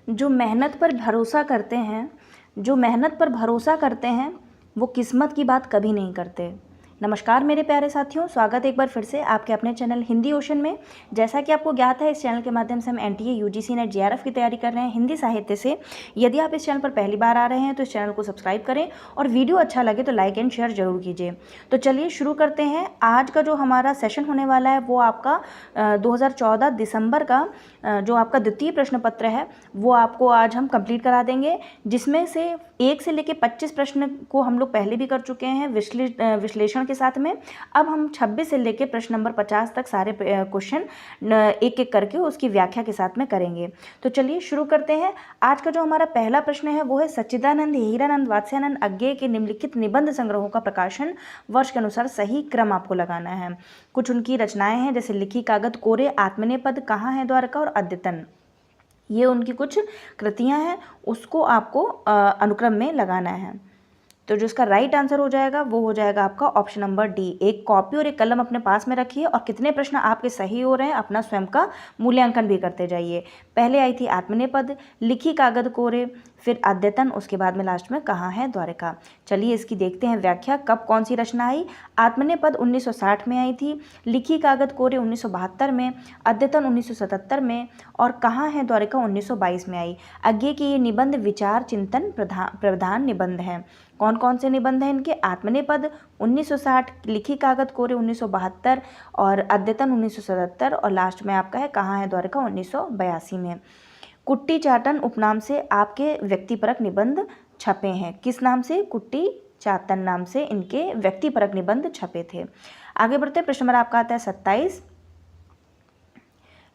जो मेहनत पर भरोसा करते हैं वो किस्मत की बात कभी नहीं करते। नमस्कार मेरे प्यारे साथियों, स्वागत है एक बार फिर से आपके अपने चैनल हिंदी ओशन में। जैसा कि आपको ज्ञात है, इस चैनल के माध्यम से हम एनटीए, यूजीसी, नेट, जेआरएफ की तैयारी कर रहे हैं हिंदी साहित्य से। यदि आप इस चैनल पर पहली बार आ रहे हैं तो इस चैनल को सब्सक्राइब करें और वीडियो अच्छा लगे तो लाइक एंड शेयर जरूर कीजिए। तो चलिए शुरू करते हैं। आज का जो हमारा सेशन होने वाला है वो आपका 2014 दिसंबर का जो आपका द्वितीय प्रश्न पत्र है वो आपको आज हम कंप्लीट करा देंगे, जिसमें से 1 से लेकर 25 प्रश्न को हम लोग पहले भी कर चुके हैं विश्लेषण के साथ में। अब हम 26 से लेकर प्रश्न नंबर 50 तक सारे क्वेश्चन एक एक करके उसकी व्याख्या के साथ में करेंगे। तो चलिए शुरू करते हैं। आज का जो हमारा पहला प्रश्न है वो है सच्चिदानंद हीरानंद वात्स्यानंद अज्ञेय के निम्नलिखित निबंध संग्रहों का प्रकाशन वर्ष के अनुसार सही क्रम आपको लगाना है। कुछ उनकी रचनाएं हैं जैसे लिखी कागज कोरे, आत्मनेपद, कहाँ है द्वारका और अद्यतन। ये उनकी कुछ कृतियां हैं, उसको आपको अनुक्रम में लगाना है। तो जो इसका राइट आंसर हो जाएगा वो हो जाएगा आपका ऑप्शन नंबर डी। एक कॉपी और एक कलम अपने पास में रखिए और कितने प्रश्न आपके सही हो रहे हैं अपना स्वयं का मूल्यांकन भी करते जाइए। पहले आई थी आत्मनेपद, लिखी कागज कोरे, फिर अद्यतन, उसके बाद में लास्ट में कहाँ है द्वारका। चलिए इसकी देखते हैं व्याख्या। कब कौन सी रचना आई? आत्मनेपद 1960 में आई थी, लिखी कागज कोरे 1972 में, अद्यतन 1977 में और कहाँ है द्वारका 1922 में आई। अज्ञेय के ये निबंध विचार चिंतन प्रधान निबंध हैं। कौन कौन से निबंध हैं इनके? आत्मनेपद 1960, लिखी कागज कोरे 1972 और अद्यतन 1977 और लास्ट में आपका है कहाँ है द्वारका 1982 में। कुट्टी चाटन उपनाम से आपके व्यक्तिपरक निबंध छपे हैं। किस नाम से? कुट्टी चाटन नाम से इनके व्यक्तिपरक निबंध छपे थे। आगे बढ़ते प्रश्न नंबर आपका आता है 27।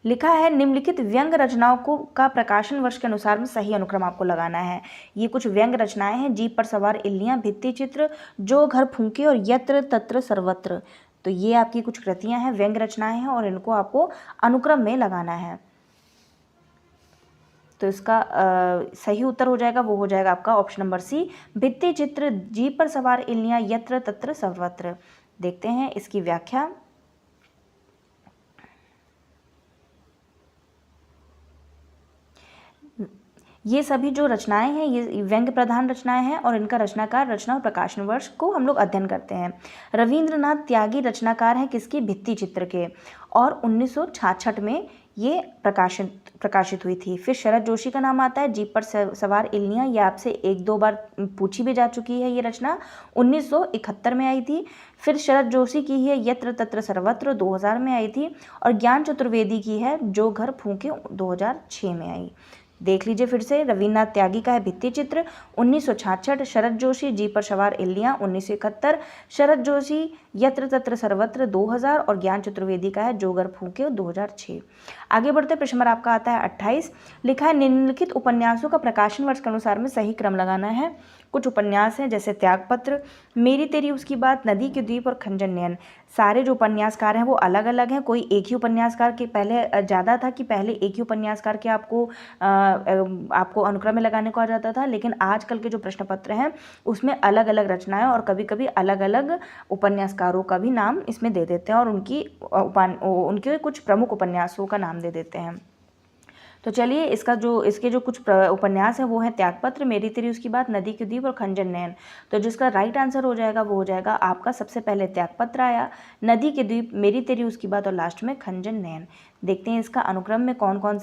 लिखा है निम्नलिखित व्यंग रचनाओं को का प्रकाशन वर्ष के अनुसार में सही अनुक्रम आपको लगाना है। ये कुछ व्यंग रचनाएं हैं। जीप पर सवार इल्लियां, भित्ति चित्र, जो घर फूंके और यत्र तत्र सर्वत्र। तो ये आपकी कुछ कृतियां हैं, व्यंग रचनाएं हैं और इनको आपको अनुक्रम में लगाना है। तो इसका सही उत्तर हो जाएगा वो हो जाएगा आपका ऑप्शन नंबर सी, भित्ति चित्र, जीप पर सवार इल्लियां, यत्र तत्र सर्वत्र। देखते हैं इसकी व्याख्या। ये सभी जो रचनाएं हैं ये व्यंग्य प्रधान रचनाएं हैं और इनका रचनाकार, रचना और प्रकाशन वर्ष को हम लोग अध्ययन करते हैं। रविंद्रनाथ त्यागी रचनाकार हैं किसकी? भित्ति चित्र के, और 1966 में ये प्रकाशित हुई थी। फिर शरद जोशी का नाम आता है, जीप पर सवार इल्लियां, ये आपसे 1-2 बार पूछी भी जा चुकी है। ये रचना 1971 में आई थी। फिर शरद जोशी की है यत्र तत्र सर्वत्र, 2000 में आई थी। और ज्ञान चतुर्वेदी की है जो घर फूंके, 2006 में आई। देख लीजिए फिर से। रविन्द्रनाथ त्यागी का है भित्ति चित्र 1966, शरद जोशी जीप पर सवार इल्लियां 1971, शरद जोशी यत्र तत्र सर्वत्र 2000 और ज्ञान चतुर्वेदी का है जो घर फूंके 2006। आगे बढ़ते प्रश्न नंबर आपका आता है 28। लिखा है निम्नलिखित उपन्यासों का प्रकाशन वर्ष के अनुसार में सही क्रम लगाना है। कुछ उपन्यास हैं जैसे त्यागपत्र, मेरी तेरी उसकी बात, नदी के द्वीप और खंजन नयन। सारे जो उपन्यासकार हैं वो अलग अलग हैं। कोई एक ही उपन्यासकार के, पहले ज़्यादा था कि पहले एक ही उपन्यासकार के आपको अनुक्रम में लगाने को आ जाता था, लेकिन आजकल के जो प्रश्न पत्र हैं उसमें अलग अलग रचनाएं और कभी कभी अलग अलग उपन्यासकारों का भी नाम इसमें दे देते हैं और उनके कुछ प्रमुख उपन्यासों का नाम दे देते हैं। तो चलिए इसके जो कुछ उपन्यास हैं वो हैं त्यागपत्र, मेरी तेरी उसकी बात, नदी के द्वीप और खंजन नयन। तो जिसका राइट आंसर हो जाएगा वो हो जाएगा आपका सबसे पहले त्यागपत्र आया, नदी के द्वीप, मेरी तेरी उसकी बात और लास्ट में खंजन नयन। देखते हैं इसका अनुक्रम में कौन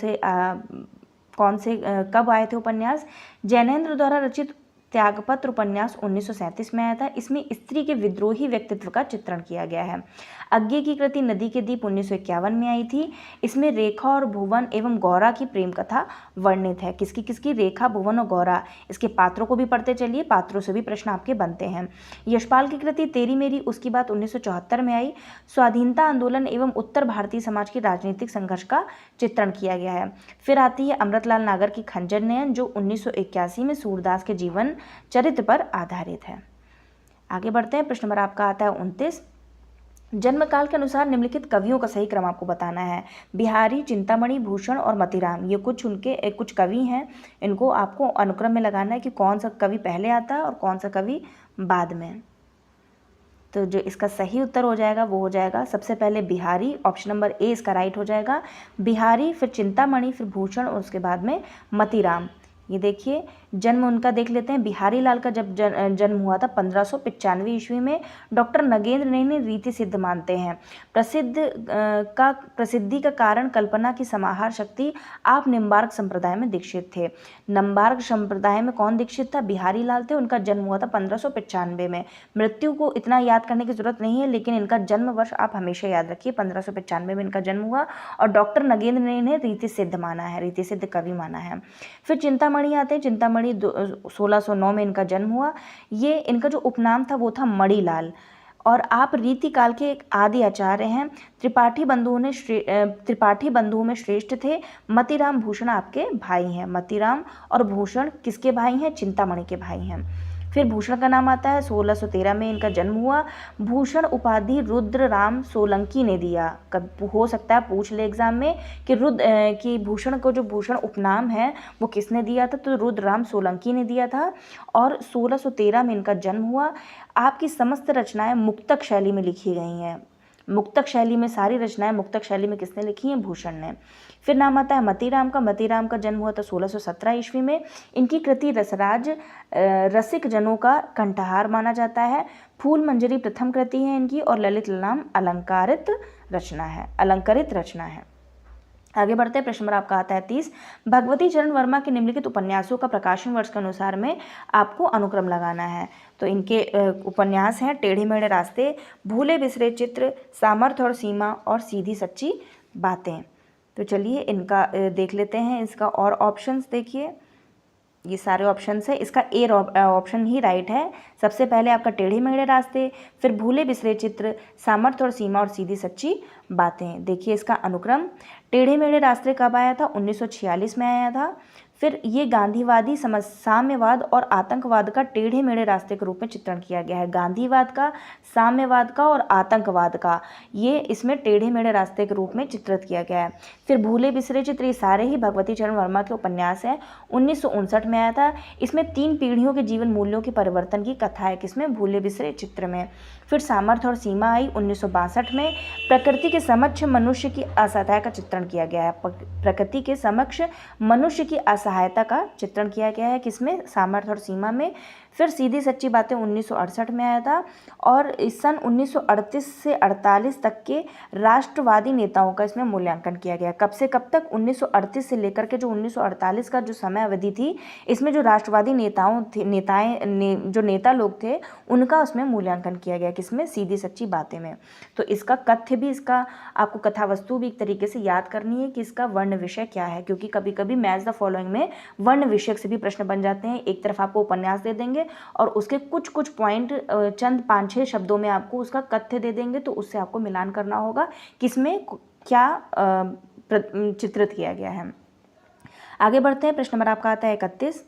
से कब आए थे उपन्यास। जैनेन्द्र द्वारा रचित त्यागपत्र उपन्यास 1937 में आया था। इसमें स्त्री के विद्रोही व्यक्तित्व का चित्रण किया गया है। अज्ञेय की कृति नदी के द्वीप 1951 में आई थी। इसमें रेखा और भुवन एवं गौरा की प्रेम कथा वर्णित है। किसकी? रेखा, भुवन और गौरा। इसके पात्रों को भी पढ़ते चलिए, पात्रों से भी प्रश्न आपके बनते हैं। यशपाल की कृति तेरी मेरी उसकी बात 1974 में आई। स्वाधीनता आंदोलन एवं उत्तर भारतीय समाज के राजनीतिक संघर्ष का चित्रण किया गया है। फिर आती है अमृतलाल नागर की खंजर नयन जो 1981 में सूरदास के जीवन चरित्र पर आधारित है। आगे बढ़ते हैं। प्रश्न नंबर आपका आता है 29। जन्मकाल के अनुसार निम्नलिखित कवियों का सही क्रम आपको बताना है। बिहारी, चिंतामणि, भूषण और मतीराम, ये कुछ कवि हैं। इनको आपको अनुक्रम में लगाना है कि कौन सा कवि पहले आता है और कौन सा कवि बाद में। तो जो इसका सही उत्तर हो जाएगा वो हो जाएगा सबसे पहले बिहारी, ऑप्शन नंबर ए इसका राइट हो जाएगा। बिहारी, फिर चिंतामणि, फिर भूषण और उसके बाद में मतीराम। ये देखिए जन्म उनका देख लेते हैं। बिहारी लाल का जब जन्म हुआ था 1595 ईस्वी में, डॉक्टर नगेंद्र ने रीति सिद्ध मानते हैं। प्रसिद्धि का कारण कल्पना की समाहार शक्ति। आप निम्बार्क संप्रदाय में दीक्षित थे। निम्बार्क संप्रदाय में कौन दीक्षित था? बिहारी लाल थे। उनका जन्म हुआ था 1595 में। मृत्यु को इतना याद करने की जरूरत नहीं है, लेकिन इनका जन्म वर्ष आप हमेशा याद रखिए, 1595 में इनका जन्म हुआ और डॉक्टर नगेंद्र ने इन्हें रीति सिद्ध माना है, रीति सिद्ध कवि माना है। फिर चिंतामणि आते हैं। चिंतामणि 1609 में इनका जन्म हुआ। ये इनका जो उपनाम था वो था मणिलाल और आप रीतिकाल के एक आदि आचार्य हैं। त्रिपाठी बंधुओं में श्रेष्ठ थे। मतीराम भूषण आपके भाई हैं। मतीराम और भूषण किसके भाई हैं? चिंतामणि के भाई हैं। फिर भूषण का नाम आता है, 1613 में इनका जन्म हुआ। भूषण उपाधि रुद्रराम सोलंकी ने दिया। कब हो सकता है पूछ ले एग्जाम में कि भूषण को जो भूषण उपनाम है वो किसने दिया था? तो रुद्रराम सोलंकी ने दिया था और 1613 में इनका जन्म हुआ। आपकी समस्त रचनाएं मुक्तक शैली में लिखी गई हैं। मुक्तक शैली में सारी रचनाएं मुक्तक शैली में किसने लिखी हैं? भूषण ने। फिर नाम आता है मतीराम का। मतीराम का जन्म हुआ था 1617 ईस्वी में। इनकी कृति रसराज रसिक जनों का कंठहार माना जाता है। फूल मंजरी प्रथम कृति है इनकी और ललित नाम अलंकारित रचना है। आगे बढ़ते हैं। प्रश्न नंबर आपका आता है 30। भगवती चरण वर्मा के निम्नलिखित उपन्यासों का प्रकाशन वर्ष के अनुसार में आपको अनुक्रम लगाना है। तो इनके उपन्यास हैं टेढ़े मेढ़े रास्ते, भूले बिसरे चित्र, सामर्थ्य और सीमा और सीधी सच्ची बातें। तो चलिए इनका देख लेते हैं। इसका और ऑप्शंस देखिए, ये सारे ऑप्शंस है। इसका ए ऑप्शन ही राइट है। सबसे पहले आपका टेढ़े मेढ़े रास्ते, फिर भूले बिसरे चित्र, सामर्थ्य और सीमा और सीधी सच्ची बातें। देखिए इसका अनुक्रम। टेढ़े मेढ़े रास्ते कब आया था? 1946 में आया था। फिर ये गांधीवादी साम्यवाद और आतंकवाद का टेढ़े मेढ़े रास्ते के रूप में चित्रण किया गया है। गांधीवाद का, साम्यवाद का और आतंकवाद का, ये इसमें टेढ़े मेढ़े रास्ते के रूप में चित्रित किया गया है। फिर भूले बिसरे चित्र, ये सारे ही भगवती चरण वर्मा के उपन्यास हैं। 1959 में आया था। इसमें 3 पीढ़ियों के जीवन मूल्यों के परिवर्तन की कथा है। किसमें? भूले बिसरे चित्र में। फिर सामर्थ्य और सीमा आई 1962 में। प्रकृति के समक्ष मनुष्य की असहायता का चित्रण किया गया है। प्रकृति के समक्ष मनुष्य की असहायता का चित्रण किया गया है। किसमें? सामर्थ्य और सीमा में। फिर सीधी सच्ची बातें 1968 में आया था और इस सन 1938 से 48 तक के राष्ट्रवादी नेताओं का इसमें मूल्यांकन किया गया। कब से कब तक? 1938 से लेकर के जो 1948 का जो समय अवधि थी, इसमें जो राष्ट्रवादी जो नेता लोग थे उनका उसमें मूल्यांकन किया गया। किसमें? सीधी सच्ची बातें में। तो इसका कथ्य भी, इसका आपको कथा वस्तु भी एक तरीके से याद करनी है कि इसका वर्ण विषय क्या है, क्योंकि कभी कभी मैच द फॉलोइंग में वर्ण विषय से भी प्रश्न बन जाते हैं। एक तरफ आपको उपन्यास दे देंगे और उसके कुछ पॉइंट चंद 5-6 शब्दों में आपको उसका कथ्य दे देंगे, तो उससे आपको मिलान करना होगा किसमें क्या चित्रित किया गया है। आगे बढ़ते हैं। प्रश्न नंबर आपका आता है 31।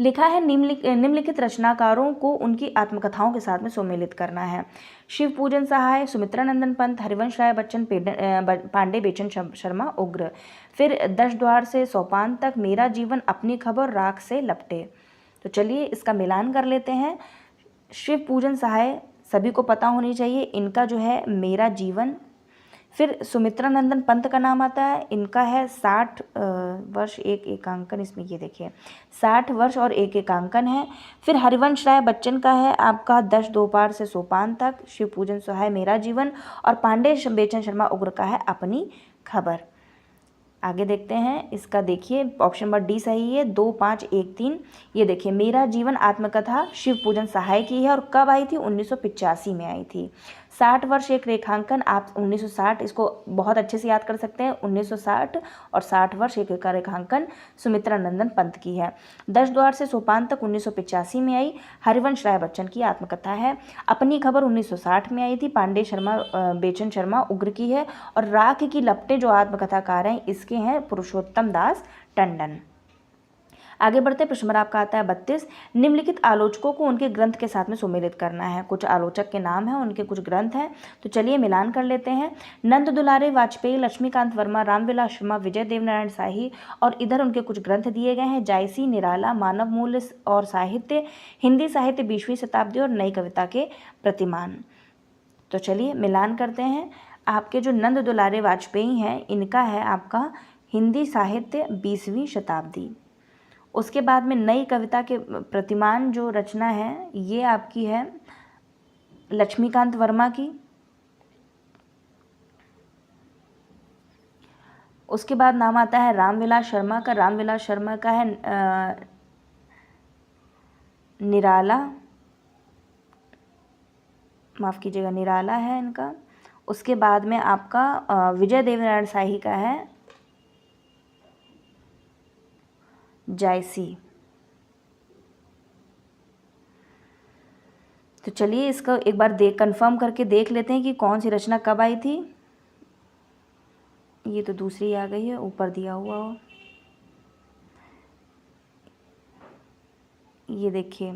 लिखा है निम्नलिखित रचनाकारों को उनकी आत्मकथाओं के साथ में सम्मिलित करना है। शिव पूजन सहाय, सुमित्रानंदन पंत, हरिवंश राय बच्चन, पांडे बेचन शर्मा उग्र। फिर 10 द्वार से सोपान तक, मेरा जीवन, अपनी खबर, राख से लपटे। तो चलिए इसका मिलान कर लेते हैं। शिव पूजन सहाय सभी को पता होनी चाहिए, इनका जो है मेरा जीवन। फिर सुमित्रानंदन पंत का नाम आता है, इनका है 60 वर्ष 1 एकांकन। इसमें ये देखिए 60 वर्ष और 1 एकांकन है। फिर हरिवंश राय बच्चन का है आपका 10 दोपहर से सोपान तक, शिव पूजन सहाय, मेरा जीवन। और पांडे बेचन शर्मा उग्र का है अपनी खबर। आगे देखते हैं। इसका देखिए ऑप्शन नंबर डी सही है, 2, 5, 1, 3। ये देखिए मेरा जीवन आत्मकथा शिव पूजन सहाय की है और कब आई थी? 1985 में आई थी। 60 वर्ष 1 रेखांकन, आप 1960 इसको बहुत अच्छे से याद कर सकते हैं। 1960 और 60 वर्ष 1 का रेखांकन सुमित्रानंदन पंत की है। 10 द्वार से सोपान तक 1985 में आई, हरिवंश राय बच्चन की आत्मकथा है। अपनी खबर 1960 में आई थी, पांडे बेचन शर्मा उग्र की है। और राख की लपटें जो आत्मकथाकार हैं इसके हैं पुरुषोत्तम दास टंडन। आगे बढ़ते प्रश्न नंबर आपका आता है 32। निम्नलिखित आलोचकों को उनके ग्रंथ के साथ में सम्मिलित करना है। कुछ आलोचक के नाम हैं, उनके कुछ ग्रंथ हैं, तो चलिए मिलान कर लेते हैं। नंद दुलारे वाजपेयी, लक्ष्मीकांत वर्मा, रामविलास शर्मा, विजय देवनारायण शाही, और इधर उनके कुछ ग्रंथ दिए गए हैं। जायसी, निराला, मानव मूल्य और साहित्य, हिंदी साहित्य 20वीं शताब्दी और नई कविता के प्रतिमान। तो चलिए मिलान करते हैं। आपके जो नंद दुलारे वाजपेयी हैं, इनका है आपका हिंदी साहित्य 20वीं शताब्दी। उसके बाद में नई कविता के प्रतिमान जो रचना है, ये आपकी है लक्ष्मीकांत वर्मा की। उसके बाद नाम आता है रामविलास शर्मा का। रामविलास शर्मा का है निराला, माफ़ कीजिएगा, निराला है इनका। उसके बाद में आपका विजय देवनारायण शाही का है जायसी। तो चलिए इसको एक बार कंफर्म करके देख लेते हैं कि कौन सी रचना कब आई थी। ये तो दूसरी आ गई है, ऊपर दिया हुआ हो। ये देखिए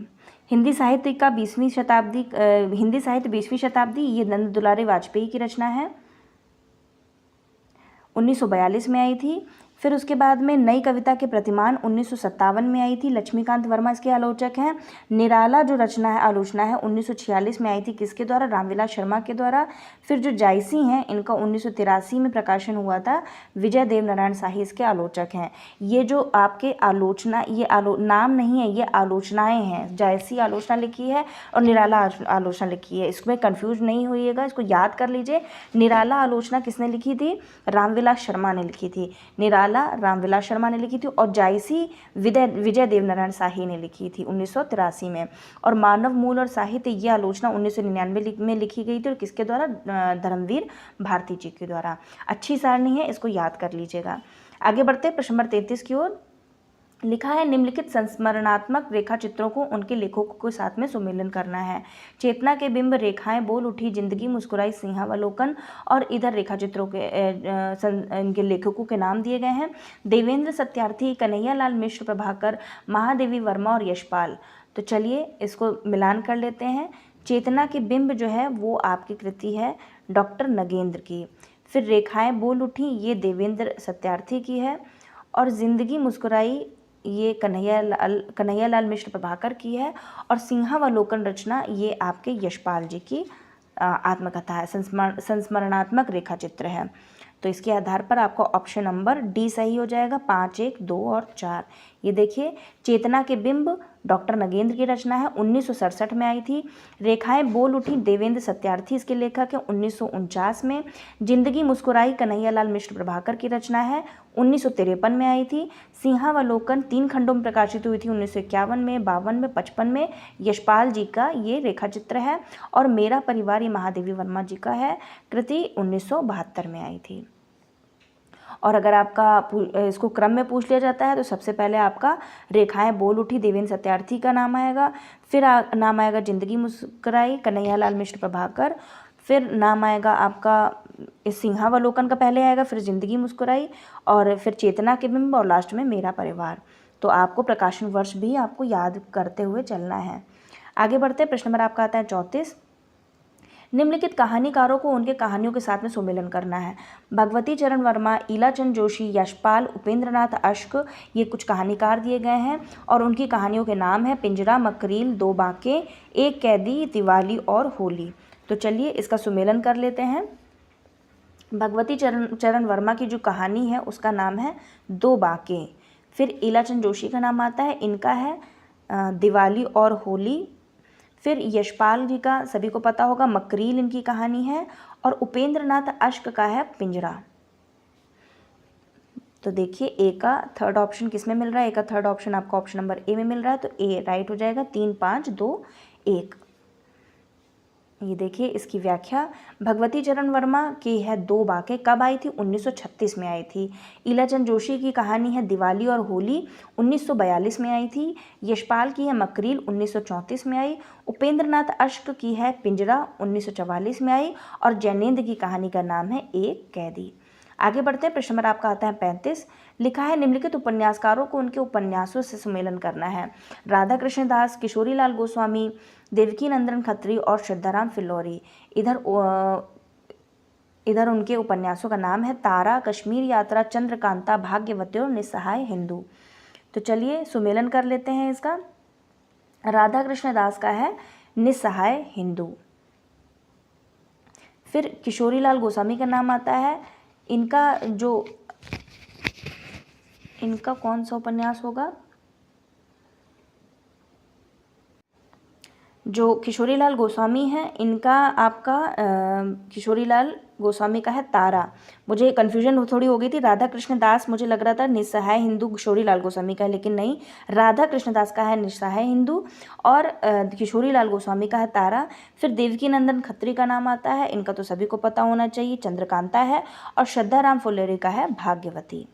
हिंदी साहित्य का 20वीं शताब्दी, हिंदी साहित्य 20वीं शताब्दी, ये नंद दुलारे वाजपेयी की रचना है, 1942 में आई थी। फिर उसके बाद में नई कविता के प्रतिमान 1957 में आई थी, लक्ष्मीकांत वर्मा इसके आलोचक हैं। निराला जो रचना है, आलोचना है, 1946 में आई थी, किसके द्वारा? रामविलास शर्मा के द्वारा। फिर जो जायसी हैं, इनका 1983 में प्रकाशन हुआ था, विजय देवनारायण शाही इसके आलोचक हैं। ये जो आपके आलोचना, ये नाम नहीं है, ये आलोचनाएँ हैं। जायसी आलोचना लिखी है और निराला आलोचना लिखी है, इसमें कन्फ्यूज नहीं होइएगा, इसको याद कर लीजिए। निराला आलोचना किसने लिखी थी? रामविलास शर्मा ने लिखी थी। निराला रामविलास शर्मा ने लिखी थी और जायसी विजय देवनारायण शाही ने लिखी थी 1983 में। और मानव मूल और साहित्य, ये आलोचना 1999 में लिखी गई थी, और किसके द्वारा? धर्मवीर भारती जी के द्वारा। अच्छी सारणी है, इसको याद कर लीजिएगा। आगे बढ़ते प्रश्न नंबर 33 की ओर। लिखा है निम्नलिखित संस्मरणात्मक रेखा चित्रों को उनके लेखकों के साथ में सुमेलन करना है। चेतना के बिंब, रेखाएं, बोल उठी, जिंदगी, मुस्कुराई, सिंहावलोकन, और इधर रेखा चित्रों के इनके लेखकों के नाम दिए गए हैं। देवेंद्र सत्यार्थी, कन्हैयालाल मिश्र, प्रभाकर, महादेवी वर्मा और यशपाल। तो चलिए इसको मिलान कर लेते हैं। चेतना के बिंब जो है वो आपकी कृति है डॉक्टर नगेंद्र की। फिर रेखाएं बोल उठी, ये देवेंद्र सत्यार्थी की है। और जिंदगी मुस्कुराई, ये कन्हैयालाल मिश्र प्रभाकर की है। और सिंहावलोकन रचना, ये आपके यशपाल जी की आत्मकथा है, संस्मरणात्मक रेखा चित्र है। तो इसके आधार पर आपका ऑप्शन नंबर डी सही हो जाएगा। 5, 1, 2 और 4। ये देखिए चेतना के बिंब डॉक्टर नगेंद्र की रचना है, 1967 में आई थी। रेखाएं बोल उठी, देवेंद्र सत्यार्थी इसके लेखक है, 1949 में। जिंदगी मुस्कुराई, कन्हैयालाल मिश्र प्रभाकर की रचना है, 1953 में आई थी। सिंहावलोकन 3 खंडों में प्रकाशित हुई थी, 1951 में, 52 में, 55 में। यशपाल जी का ये रेखा चित्र है। और मेरा परिवार, ये महादेवी वर्मा जी का है, कृति 1972 में आई थी। और अगर आपका इसको क्रम में पूछ लिया जाता है तो सबसे पहले आपका रेखाएं बोल उठी, देवेंद्र सत्यार्थी का नाम आएगा। फिर नाम आएगा जिंदगी मुस्कुराई, कन्हैयालाल मिश्र प्रभाकर। फिर नाम आएगा आपका इस सिंहावलोकन का पहले आएगा, फिर जिंदगी मुस्कुराई, और फिर चेतना के बिंब, और लास्ट में मेरा परिवार। तो आपको प्रकाशन वर्ष भी आपको याद करते हुए चलना है। आगे बढ़ते प्रश्न नंबर आपका आता है 34। निम्नलिखित कहानीकारों को उनके कहानियों के साथ में सुमेलन करना है। भगवती चरण वर्मा, ईलाचंद जोशी, यशपाल, उपेंद्रनाथ अश्क, ये कुछ कहानीकार दिए गए हैं और उनकी कहानियों के नाम हैं पिंजरा, मकरील, दो बाके, एक कैदी, दिवाली और होली। तो चलिए इसका सुमेलन कर लेते हैं। भगवती चरण वर्मा की जो कहानी है उसका नाम है दो बाके। फिर ईलाचंद जोशी का नाम आता है, इनका है दिवाली और होली। फिर यशपाल जी का सभी को पता होगा, मकरील इनकी कहानी है। और उपेंद्रनाथ अश्क का है पिंजरा। तो देखिए ए का थर्ड ऑप्शन किस में मिल रहा है? ए का थर्ड ऑप्शन आपका ऑप्शन नंबर ए में मिल रहा है, तो ए राइट हो जाएगा। 3, 5, 2, 1। ये देखिए इसकी व्याख्या। भगवती चरण वर्मा की है दो बाके, कब आई थी? 1936 में आई थी। ईलाचंद जोशी की कहानी है दिवाली और होली, 1942 में आई थी। यशपाल की है मकरील, 1934 में आई। उपेंद्रनाथ अश्क की है पिंजरा, 1944 में आई। और जैनेन्द्र की कहानी का नाम है एक कैदी। आगे बढ़ते हैं, प्रश्न नंबर आपका आता है 35। लिखा है निम्नलिखित उपन्यासकारों को उनके उपन्यासों से सुमेलन करना है। राधा कृष्ण दास, किशोरीलाल गोस्वामी, देवकीनंदन खत्री और श्रद्धाराम फिल्लौरी। इधर उनके उपन्यासों का नाम है तारा, कश्मीर यात्रा, चंद्रकांता, भाग्यवती और निस्सहाय हिंदू। तो चलिए सुमेलन कर लेते हैं इसका। राधा कृष्ण दास का है निस्सहाय हिंदू। फिर किशोरीलाल गोस्वामी का नाम आता है, इनका कौन सा उपन्यास होगा? जो किशोरीलाल गोस्वामी हैं इनका आपका किशोरीलाल गोस्वामी का है तारा। मुझे कन्फ्यूजन थोड़ी हो गई थी, राधा कृष्ण दास मुझे लग रहा था निस्सहाय हिंदू किशोरीलाल गोस्वामी का है, लेकिन नहीं, राधा कृष्ण दास का है निस्सहाय हिंदू और किशोरीलाल गोस्वामी का है तारा। फिर देवकीनंदन खत्री का नाम आता है, इनका तो सभी को पता होना चाहिए, चंद्रकांता है। और श्रद्धाराम फुल्लेरी का है भाग्यवती।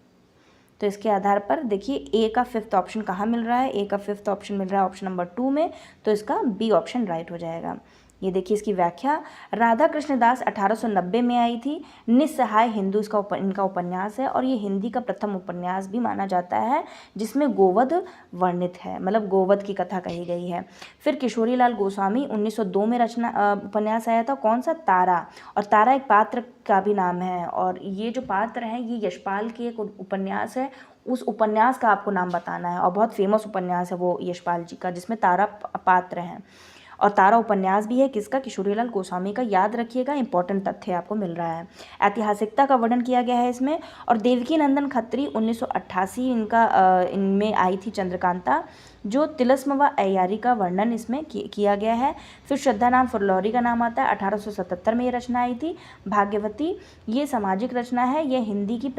तो इसके आधार पर देखिए ए का 5th ऑप्शन कहाँ मिल रहा है? ए का 5th ऑप्शन मिल रहा है ऑप्शन नंबर 2 में, तो इसका बी ऑप्शन राइट हो जाएगा। ये देखिए इसकी व्याख्या, राधा कृष्ण दास 1890 में आई थी। निस्सहाय हिंदू इनका उपन्यास है और ये हिंदी का प्रथम उपन्यास भी माना जाता है जिसमें गोवध वर्णित है, मतलब गोवध की कथा कही गई है। फिर किशोरीलाल गोस्वामी 1902 में उपन्यास आया था, कौन सा? तारा। और तारा एक पात्र का भी नाम है और ये जो पात्र है ये यशपाल की एक उपन्यास है, उस उपन्यास का आपको नाम बताना है और बहुत फेमस उपन्यास है वो यशपाल जी का, जिसमें तारा पात्र हैं। और तारा उपन्यास भी है किसका? किशोरीलाल गोस्वामी का। याद रखिएगा, इंपॉर्टेंट तथ्य आपको मिल रहा है। ऐतिहासिकता का वर्णन किया गया है इसमें। और देवकीनंदन खत्री 1988 इनमें आई थी चंद्रकांता, जो तिलस्म व अय्यारी का वर्णन इसमें किया गया है। फिर श्रद्धाराम फुल्लौरी का नाम आता है, 1877 में ये रचना आई थी। भाग्यवती ये सामाजिक रचना है, यह हिंदी की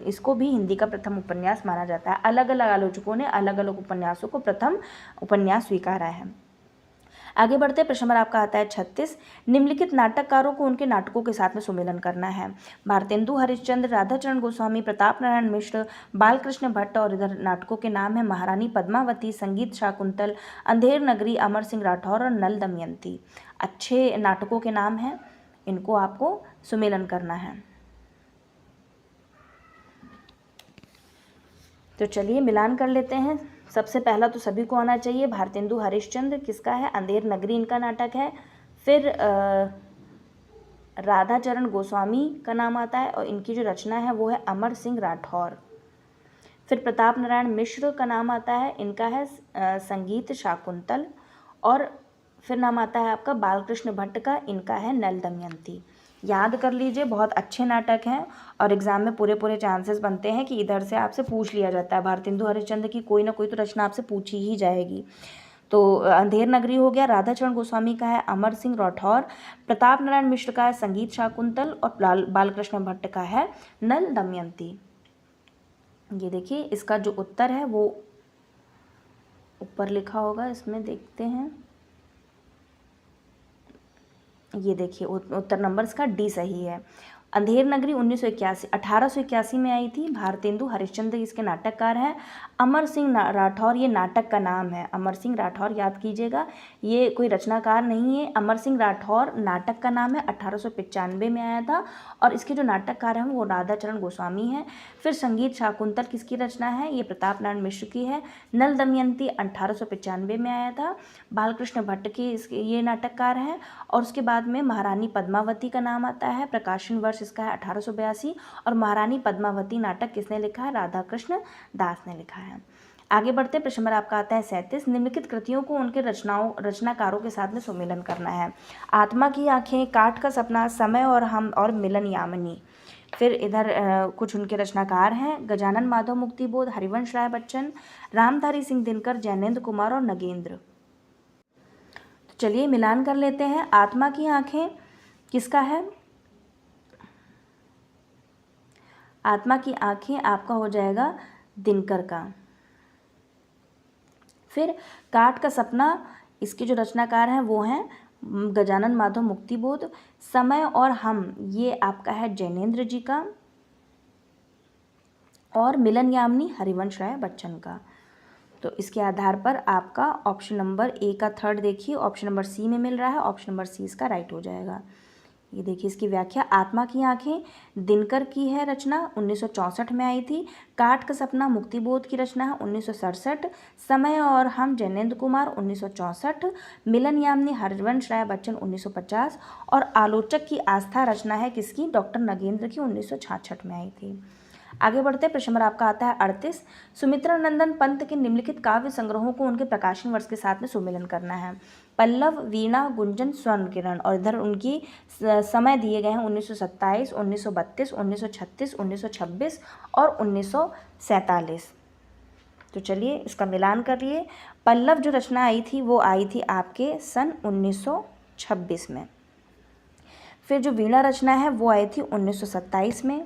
इसको भी हिंदी का प्रथम उपन्यास माना जाता है। अलग अलग आलोचकों ने अलग अलग उपन्यासों को प्रथम उपन्यास स्वीकारा है। आगे बढ़ते प्रश्न नंबर आपका आता है 36। निम्नलिखित नाटककारों को उनके नाटकों के साथ में सुमेलन करना है। भारतेंदु हरिश्चंद्र, राधाचरण गोस्वामी, प्रताप नारायण मिश्र, बालकृष्ण भट्ट। और इधर नाटकों के नाम है महारानी पद्मावती, संगीत शाकुंतल, अंधेर नगरी, अमर सिंह राठौर और नल दमयंती। अच्छे नाटकों के नाम हैं, इनको आपको सुमेलन करना है। तो चलिए मिलान कर लेते हैं। सबसे पहला तो सभी को आना चाहिए, भारतेंदु हरिश्चंद्र किसका है? अंधेर नगरी इनका नाटक है। फिर राधाचरण गोस्वामी का नाम आता है और इनकी जो रचना है वो है अमर सिंह राठौर। फिर प्रताप नारायण मिश्र का नाम आता है, इनका है संगीत शाकुंतल। और फिर नाम आता है आपका बालकृष्ण भट्ट का, इनका है नल दमयंती। याद कर लीजिए, बहुत अच्छे नाटक हैं और एग्जाम में पूरे चांसेस बनते हैं कि इधर से आपसे पूछ लिया जाता है। भारतेंदु हरिश्चंद्र की कोई ना कोई तो रचना आपसे पूछी ही जाएगी। तो अंधेर नगरी हो गया, राधाचरण गोस्वामी का है अमर सिंह राठौर, प्रताप नारायण मिश्र का है संगीत शाकुंतल और बालकृष्ण भट्ट का है नल दमयंती। ये देखिए इसका जो उत्तर है वो ऊपर लिखा होगा, इसमें देखते हैं। ये देखिए उत्तर नंबर इसका डी सही है। अंधेर नगरी 1881 में आई थी। भारतेंदु हरिश्चंद्र इसके नाटककार हैं। अमर सिंह राठौर ये नाटक का नाम है। अमर सिंह राठौर याद कीजिएगा, ये कोई रचनाकार नहीं है। अमर सिंह राठौर नाटक का नाम है, 1895 में आया था और इसके जो नाटककार हैं वो राधाचरण गोस्वामी हैं। फिर संगीत शाकुंतल किसकी रचना है? ये प्रताप नारायण मिश्र की है। नल दमयंती 1895 में आया था, बालकृष्ण भट्ट के ये नाटककार हैं। और उसके बाद में महारानी पद्मावती का नाम आता है, प्रकाशन वर्ष इसका है 1882। और महारानी पद्मावती नाटक किसने लिखा है? राधा कृष्ण दास ने लिखा है। आगे बढ़ते प्रश्न नंबर आपका आता है 37। निम्नलिखित कृतियों को उनके रचनाकारों के साथ में सुमेलन करना है। आत्मा की आंखें, काठ का सपना, समय और हम और मिलन यामिनी। फिर इधर कुछ उनके रचनाकार हैं, गजानन माधव मुक्तिबोध, हरिवंश राय बच्चन, रामधारी सिंह दिनकर, जैनेन्द्र कुमार और नगेंद्र। तो चलिए मिलान कर लेते हैं। आत्मा की आंखें किसका है? आत्मा की आंखें आपका हो जाएगा दिनकर का। फिर काठ का सपना, इसके जो रचनाकार हैं वो हैं गजानन माधव मुक्तिबोध। समय और हम, ये आपका है जैनेन्द्र जी का। और मिलन यामिनी हरिवंश राय बच्चन का। तो इसके आधार पर आपका ऑप्शन नंबर ए का 3rd देखिए, ऑप्शन नंबर सी में मिल रहा है, ऑप्शन नंबर सी इसका राइट हो जाएगा। ये देखिए इसकी व्याख्या, आत्मा की आंखें दिनकर की है रचना, 1964 में आई थी। काठ का सपना मुक्तिबोध की रचना है, 1967। समय और हम जैनेंद्र कुमार, 1964। मिलन यामिनी हरिवंश राय बच्चन, 1950। और आलोचक की आस्था रचना है किसकी, डॉक्टर नगेंद्र की, 1966 में आई थी। आगे बढ़ते प्रश्न नंबर आपका आता है 38। सुमित्रा नंदन पंत के निम्नलिखित काव्य संग्रहों को उनके प्रकाशन वर्ष के साथ में सुमेलन करना है। पल्लव, वीणा, गुंजन, स्वर्ण किरण। और इधर उनकी समय दिए गए हैं 1927, 1932, 1936, 1926 और 1947। तो चलिए इसका मिलान करिए। पल्लव जो रचना आई थी वो आई थी आपके सन 1926 में। फिर जो वीणा रचना है वो आई थी 1927 में।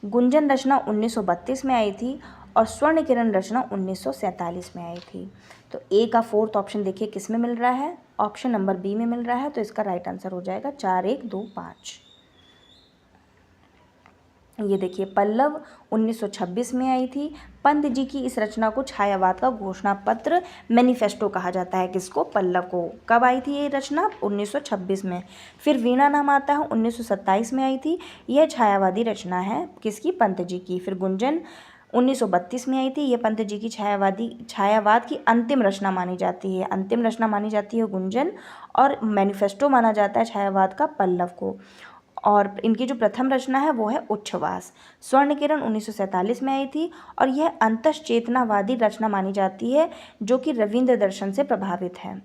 गुंजन रचना 1932 में आई थी और स्वर्ण किरण रचना 1947 में आई थी। तो ए का फोर्थ ऑप्शन देखिए किस में मिल रहा है, ऑप्शन नंबर बी में मिल रहा है। तो इसका राइट आंसर हो जाएगा 4, 1, 2, 5। ये देखिए पल्लव 1926 में आई थी। पंत जी की इस रचना को छायावाद का घोषणा पत्र मैनिफेस्टो कहा जाता है। किसको, पल्लव को। कब आई थी ये रचना, 1926 में। फिर वीणा नाम आता है 1927 में आई थी। यह छायावादी रचना है किसकी, पंत जी की। फिर गुंजन 1932 में आई थी। ये पंत जी की छायावाद की अंतिम रचना मानी जाती है। अंतिम रचना मानी जाती है गुंजन, और मैनिफेस्टो माना जाता है छायावाद का पल्लव को। और इनकी जो प्रथम रचना है वो है उच्छ्वास। स्वर्ण किरण 1947 में आई थी और यह अंतश्चेतनावादी रचना मानी जाती है जो कि रविंद्र दर्शन से प्रभावित है।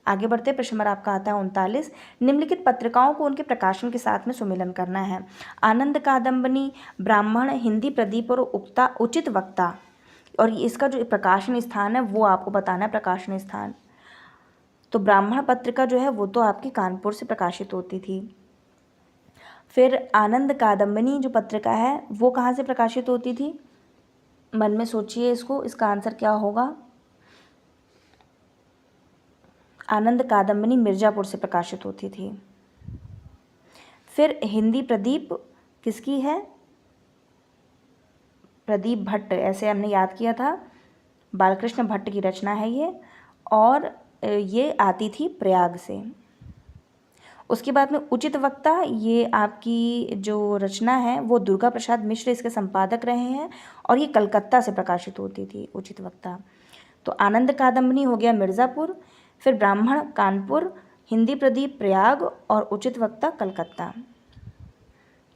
आगे बढ़ते प्रश्न नंबर आपका आता है 39। निम्नलिखित पत्रिकाओं को उनके प्रकाशन के साथ में सुमेलन करना है। आनंद कादम्बनी, ब्राह्मण, हिंदी प्रदीप और उचित वक्ता। और इसका जो प्रकाशन स्थान है वो आपको बताना है, प्रकाशन स्थान। तो ब्राह्मण पत्रिका जो है वो तो आपकी कानपुर से प्रकाशित होती थी। फिर आनंद कादम्बनी जो पत्रिका है वो कहाँ से प्रकाशित होती थी, मन में सोचिए इसको, इसका आंसर क्या होगा। आनंद कादम्बनी मिर्ज़ापुर से प्रकाशित होती थी। फिर हिंदी प्रदीप किसकी है, प्रदीप भट्ट, ऐसे हमने याद किया था, बालकृष्ण भट्ट की रचना है ये, और ये आती थी प्रयाग से। उसके बाद में उचित वक्ता, ये आपकी जो रचना है वो दुर्गा प्रसाद मिश्र इसके संपादक रहे हैं और ये कलकत्ता से प्रकाशित होती थी, उचित वक्ता। तो आनंद कादम्बनी हो गया मिर्ज़ापुर, फिर ब्राह्मण कानपुर, हिंदी प्रदीप प्रयाग और उचित वक्ता कलकत्ता।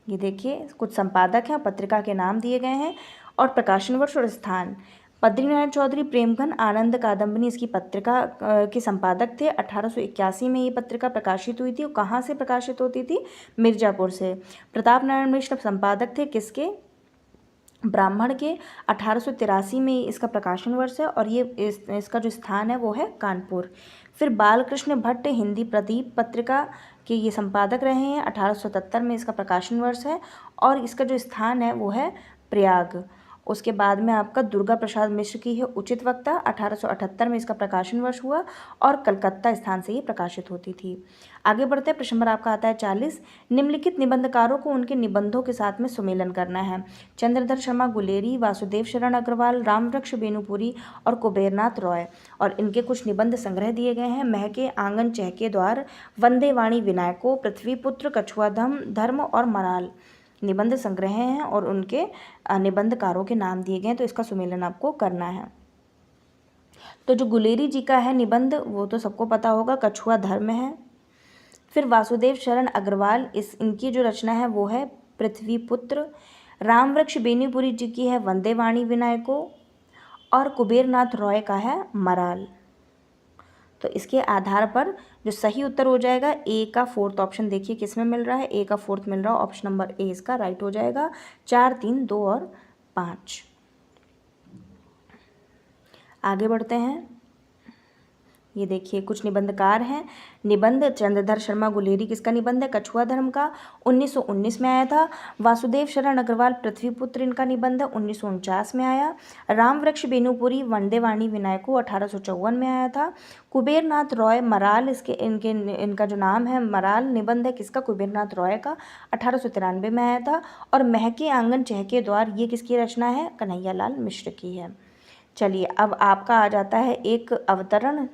ये देखिए कुछ संपादक हैं, पत्रिका के नाम दिए गए हैं और प्रकाशन वर्ष और स्थान। बद्रीनारायण चौधरी प्रेमघन आनंद कादम्बनी इसकी पत्रिका के संपादक थे। 1881 में ये पत्रिका प्रकाशित हुई थी। और कहाँ से प्रकाशित होती थी, मिर्ज़ापुर से। प्रताप नारायण मिश्र संपादक थे किसके, ब्राह्मण के। 1883 में इसका प्रकाशन वर्ष है और ये इसका जो स्थान है वो है कानपुर। फिर बालकृष्ण भट्ट हिंदी प्रदीप पत्रिका के ये संपादक रहे हैं। 1877 में इसका प्रकाशन वर्ष है और इसका जो स्थान है वो है प्रयाग। उसके बाद में आपका दुर्गा प्रसाद मिश्र की है उचित वक्ता, 1878 में इसका प्रकाशन वर्ष हुआ और कलकत्ता स्थान से ये प्रकाशित होती थी। आगे बढ़ते हैं, प्रश्न नंबर आपका आता है 40। निम्नलिखित निबंधकारों को उनके निबंधों के साथ में सुमेलन करना है। चंद्रधर शर्मा गुलेरी, वासुदेव शरण अग्रवाल, रामवृक्ष बेनुपुरी और कुबेरनाथ रॉय। और इनके कुछ निबंध संग्रह दिए गए हैं। महके आंगन चहके द्वार, वंदे वाणी विनायको, पृथ्वीपुत्र, कछुआ धर्म और मराल निबंध संग्रह हैं और उनके निबंधकारों के नाम दिए गए हैं। तो इसका सुमेलन आपको करना है। तो जो गुलेरी जी का है निबंध वो तो सबको पता होगा, कछुआ धर्म है। फिर वासुदेव शरण अग्रवाल, इनकी जो रचना है वो है पृथ्वीपुत्र। रामवृक्ष बेनीपुरी जी की है वंदे वाणी विनायको और कुबेरनाथ रॉय का है मराल। तो इसके आधार पर जो सही उत्तर हो जाएगा, ए का फोर्थ ऑप्शन देखिए किस में मिल रहा है, ए का फोर्थ मिल रहा है, ऑप्शन नंबर ए इसका राइट हो जाएगा। 4, 3, 2 और 5। आगे बढ़ते हैं। ये देखिए कुछ निबंधकार हैं। निबंध चंद्रधर शर्मा गुलेरी किसका निबंध है, कछुआ धर्म का, 1919 में आया था। वासुदेव शरण अग्रवाल पृथ्वीपुत्र इनका निबंध है, 1949 में आया। रामवृक्ष बेनुपुरी वंदे वाणी विनायको 1854 में आया था। कुबेरनाथ रॉय मराल, इनका जो नाम है मराल निबंध है किसका, कुबेरनाथ रॉय का, 1893 में आया था। और महके आंगन चहके द्वार ये किसकी रचना है, कन्हैयालाल मिश्र की है। चलिए अब आपका आ जाता है एक अवतरण,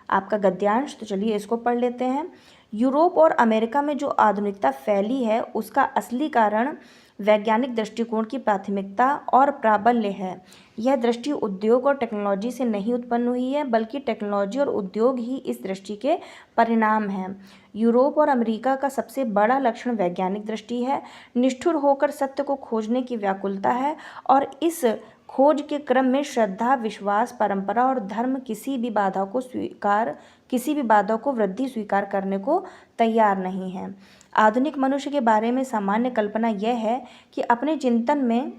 आपका गद्यांश। तो चलिए इसको पढ़ लेते हैं। यूरोप और अमेरिका में जो आधुनिकता फैली है उसका असली कारण वैज्ञानिक दृष्टिकोण की प्राथमिकता और प्राबल्य है। यह दृष्टि उद्योग और टेक्नोलॉजी से नहीं उत्पन्न हुई है, बल्कि टेक्नोलॉजी और उद्योग ही इस दृष्टि के परिणाम हैं। यूरोप और अमेरिका का सबसे बड़ा लक्षण वैज्ञानिक दृष्टि है। निष्ठुर होकर सत्य को खोजने की व्याकुलता है और इस खोज के क्रम में श्रद्धा, विश्वास, परंपरा और धर्म किसी भी बाधा को वृद्धि स्वीकार करने को तैयार नहीं है। आधुनिक मनुष्य के बारे में सामान्य कल्पना यह है कि अपने चिंतन में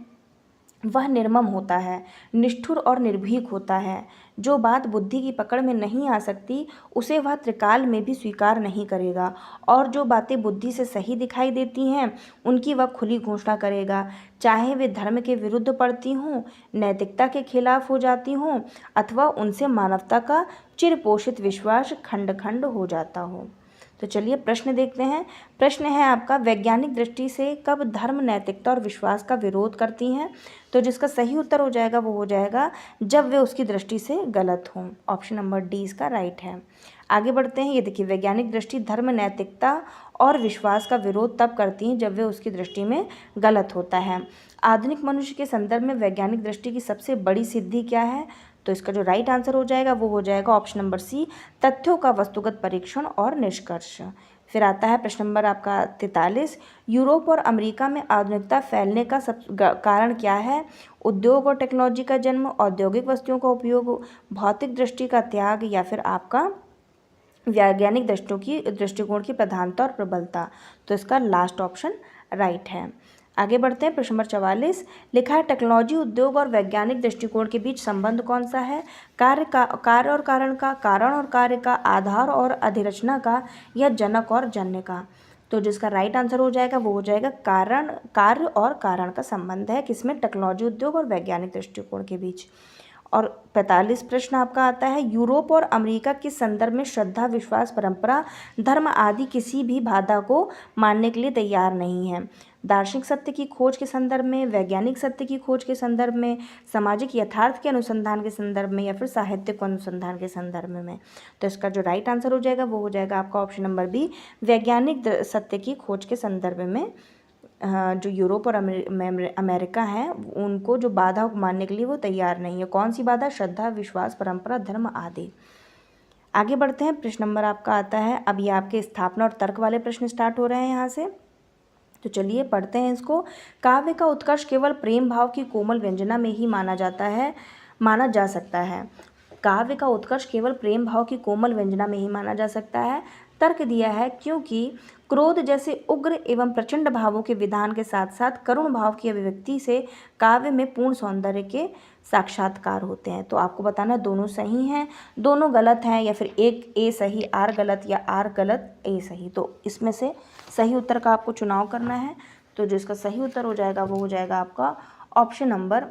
वह निर्मम होता है, निष्ठुर और निर्भीक होता है। जो बात बुद्धि की पकड़ में नहीं आ सकती उसे वह त्रिकाल में भी स्वीकार नहीं करेगा, और जो बातें बुद्धि से सही दिखाई देती हैं उनकी वह खुली घोषणा करेगा, चाहे वे धर्म के विरुद्ध पड़ती हों, नैतिकता के खिलाफ हो जाती हों अथवा उनसे मानवता का चिरपोषित विश्वास खंड खंड हो जाता हो। तो चलिए प्रश्न देखते हैं। प्रश्न है आपका, वैज्ञानिक दृष्टि से कब धर्म, नैतिकता और विश्वास का विरोध करती हैं? तो जिसका सही उत्तर हो जाएगा वो हो जाएगा जब वे उसकी दृष्टि से गलत हों। ऑप्शन नंबर डी इसका राइट है। आगे बढ़ते हैं। ये देखिए, वैज्ञानिक दृष्टि धर्म, नैतिकता और विश्वास का विरोध तब करती हैं जब वे उसकी दृष्टि में गलत होता है। आधुनिक मनुष्य के संदर्भ में वैज्ञानिक दृष्टि की सबसे बड़ी सिद्धि क्या है? तो इसका जो राइट आंसर हो जाएगा वो हो जाएगा ऑप्शन नंबर सी, तथ्यों का वस्तुगत परीक्षण और निष्कर्ष। फिर आता है प्रश्न नंबर आपका 43, यूरोप और अमेरिका में आधुनिकता फैलने का कारण क्या है? उद्योग और टेक्नोलॉजी का जन्म, औद्योगिक वस्तुओं का उपयोग, भौतिक दृष्टि का त्याग, या फिर आपका वैज्ञानिक दृष्टिकोण की प्रधानता और प्रबलता। तो इसका लास्ट ऑप्शन राइट है। आगे बढ़ते हैं। प्रश्न नंबर 44 लिखा है, टेक्नोलॉजी, उद्योग और वैज्ञानिक दृष्टिकोण के बीच संबंध कौन सा है? कार्य और कारण का, कारण और कार्य का, आधार और अधिरचना का, या जनक और जन्य का? तो जिसका राइट आंसर हो जाएगा वो हो जाएगा कार्य और कारण का संबंध है किसमें? टेक्नोलॉजी, उद्योग और वैज्ञानिक दृष्टिकोण के बीच। और 45 प्रश्न आपका आता है, यूरोप और अमेरिका के संदर्भ में श्रद्धा, विश्वास, परंपरा, धर्म आदि किसी भी बाधा को मानने के लिए तैयार नहीं है। दार्शनिक सत्य की खोज के संदर्भ में, वैज्ञानिक सत्य की खोज के संदर्भ में, सामाजिक यथार्थ के अनुसंधान के संदर्भ में, या फिर साहित्यिक अनुसंधान के संदर्भ में। तो इसका जो राइट आंसर हो जाएगा वो हो जाएगा आपका ऑप्शन नंबर बी, वैज्ञानिक सत्य की खोज के संदर्भ में। जो यूरोप और अमेरिका हैं उनको जो बाधा को मानने के लिए वो तैयार नहीं है। कौन सी बाधा? श्रद्धा, विश्वास, परंपरा, धर्म आदि। आगे बढ़ते हैं। प्रश्न नंबर आपका आता है, अब ये आपके स्थापना और तर्क वाले प्रश्न स्टार्ट हो रहे हैं यहाँ से, तो चलिए पढ़ते हैं इसको। काव्य का उत्कर्ष केवल प्रेम भाव की कोमल व्यंजना में ही माना जा सकता है। काव्य का उत्कर्ष केवल प्रेम भाव की कोमल व्यंजना में ही माना जा सकता है। तर्क दिया है क्योंकि क्रोध जैसे उग्र एवं प्रचंड भावों के विधान के साथ साथ करुण भाव की अभिव्यक्ति से काव्य में पूर्ण सौंदर्य के साक्षात्कार होते हैं। तो आपको बताना दोनों सही हैं, दोनों गलत हैं, या फिर एक ए सही आर गलत, या आर गलत ए सही। तो इसमें से सही उत्तर का आपको चुनाव करना है। तो जिसका सही उत्तर हो जाएगा वो हो जाएगा आपका ऑप्शन नंबर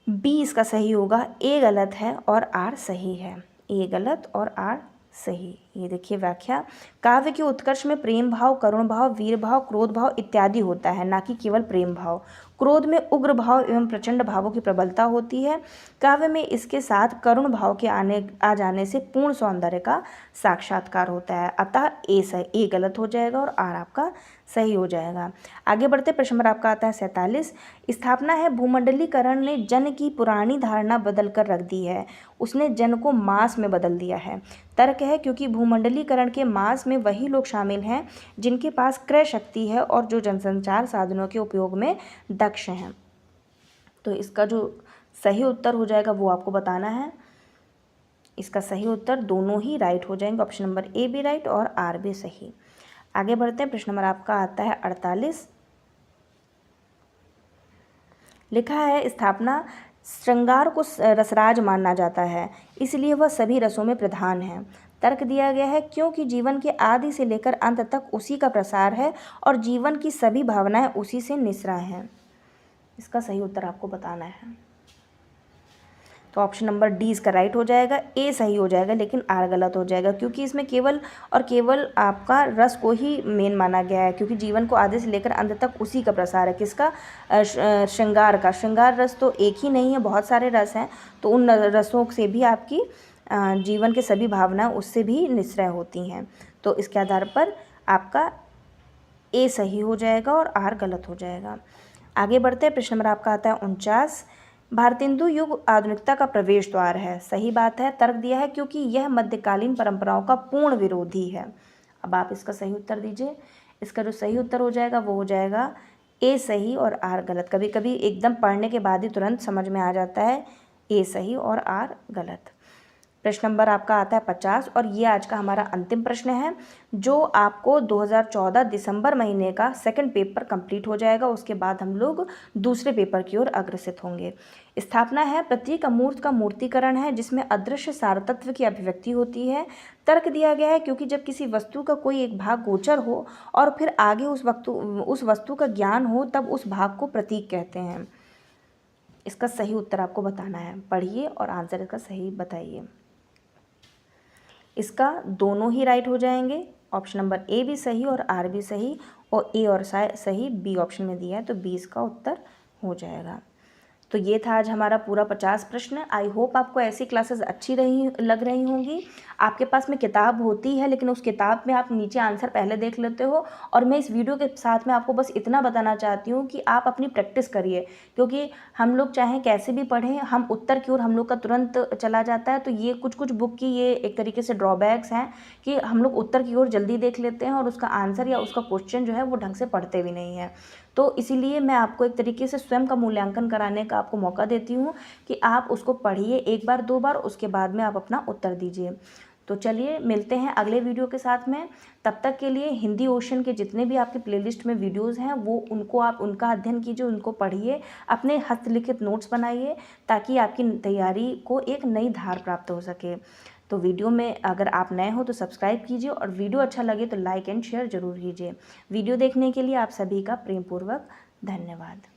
बी इसका सही होगा। ए गलत है और आर सही है। ए गलत और आर सही। ये देखिए व्याख्या, काव्य के उत्कर्ष में प्रेम भाव, करुण भाव, वीर भाव, क्रोध भाव इत्यादि होता है, ना कि केवल प्रेम भाव। क्रोध में उग्र भाव एवं प्रचंड भावों की प्रबलता होती है। काव्य में इसके साथ करुण भाव के आ जाने से पूर्ण सौंदर्य का साक्षात्कार होता है। अतः ए गलत हो जाएगा और आर आपका सही हो जाएगा। आगे बढ़ते प्रश्न नंबर आपका आता है 47। स्थापना है, भूमंडलीकरण ने जन की पुरानी धारणा बदल कर रख दी है। उसने जन को मास में बदल दिया है। तर्क है क्योंकि भूमंडलीकरण के मास में वही लोग शामिल हैं जिनके पास क्रय शक्ति है और जो जनसंचार साधनों के उपयोग में दक्ष हैं। तो इसका जो सही उत्तर हो जाएगा वो आपको बताना है। इसका सही उत्तर दोनों ही राइट हो जाएंगे। ऑप्शन नंबर ए भी राइट और आर भी सही। आगे बढ़ते हैं। प्रश्न नंबर आपका आता है 48। लिखा है, स्थापना श्रृंगार को रसराज माना जाता है, इसलिए वह सभी रसों में प्रधान है। तर्क दिया गया है क्योंकि जीवन के आदि से लेकर अंत तक उसी का प्रसार है और जीवन की सभी भावनाएं उसी से निसरा हैं। इसका सही उत्तर आपको बताना है। तो ऑप्शन नंबर डी इसका राइट हो जाएगा। ए सही हो जाएगा लेकिन आर गलत हो जाएगा, क्योंकि इसमें केवल और केवल आपका रस को ही मेन माना गया है, क्योंकि जीवन को आदि से लेकर अंत तक उसी का प्रसार है। किसका? श्रृंगार का। श्रृंगार रस तो एक ही नहीं है, बहुत सारे रस हैं, तो उन रसों से भी आपकी जीवन के सभी भावनाएं उससे भी निश्चय होती हैं। तो इसके आधार पर आपका ए सही हो जाएगा और आर गलत हो जाएगा। आगे बढ़ते हैं। प्रश्न नंबर आपका आता है 49। भारतेंदु युग आधुनिकता का प्रवेश द्वार है। सही बात है। तर्क दिया है क्योंकि यह मध्यकालीन परंपराओं का पूर्ण विरोधी है। अब आप इसका सही उत्तर दीजिए। इसका जो सही उत्तर हो जाएगा वो हो जाएगा ए सही और आर गलत। कभी कभी एकदम पढ़ने के बाद ही तुरंत समझ में आ जाता है ए सही और आर गलत। प्रश्न नंबर आपका आता है 50 और ये आज का हमारा अंतिम प्रश्न है, जो आपको 2014 दिसंबर महीने का सेकंड पेपर कंप्लीट हो जाएगा। उसके बाद हम लोग दूसरे पेपर की ओर अग्रसित होंगे। स्थापना है प्रतीक अमूर्त का मूर्तिकरण है जिसमें अदृश्य सारतत्व की अभिव्यक्ति होती है। तर्क दिया गया है क्योंकि जब किसी वस्तु का कोई एक भाग गोचर हो और फिर आगे उस वस्तु का ज्ञान हो तब उस भाग को प्रतीक कहते हैं। इसका सही उत्तर आपको बताना है। पढ़िए और आंसर इसका सही बताइए। इसका दोनों ही राइट हो जाएंगे। ऑप्शन नंबर ए भी सही और आर भी सही, और ए और सही बी ऑप्शन में दिया है, तो बी इसका उत्तर हो जाएगा। तो ये था आज हमारा पूरा 50 प्रश्न। आई होप आपको ऐसी क्लासेस अच्छी लग रही होंगी। आपके पास में किताब होती है लेकिन उस किताब में आप नीचे आंसर पहले देख लेते हो, और मैं इस वीडियो के साथ में आपको बस इतना बताना चाहती हूँ कि आप अपनी प्रैक्टिस करिए, क्योंकि हम लोग चाहे कैसे भी पढ़ें, हम उत्तर की ओर हम लोग का तुरंत चला जाता है। तो ये कुछ बुक की ये एक तरीके से ड्रॉबैक्स हैं कि हम लोग उत्तर की ओर जल्दी देख लेते हैं और उसका आंसर या उसका क्वेश्चन जो है वो ढंग से पढ़ते भी नहीं हैं। तो इसीलिए मैं आपको एक तरीके से स्वयं का मूल्यांकन कराने का आपको मौका देती हूँ कि आप उसको पढ़िए एक बार दो बार, उसके बाद में आप अपना उत्तर दीजिए। तो चलिए मिलते हैं अगले वीडियो के साथ में। तब तक के लिए हिंदी ओशन के जितने भी आपके प्लेलिस्ट में वीडियोस हैं वो उनको आप उनका अध्ययन कीजिए, उनको पढ़िए, अपने हस्तलिखित नोट्स बनाइए ताकि आपकी तैयारी को एक नई धार प्राप्त हो सके। तो वीडियो में अगर आप नए हो तो सब्सक्राइब कीजिए, और वीडियो अच्छा लगे तो लाइक एंड शेयर ज़रूर कीजिए। वीडियो देखने के लिए आप सभी का प्रेमपूर्वक धन्यवाद।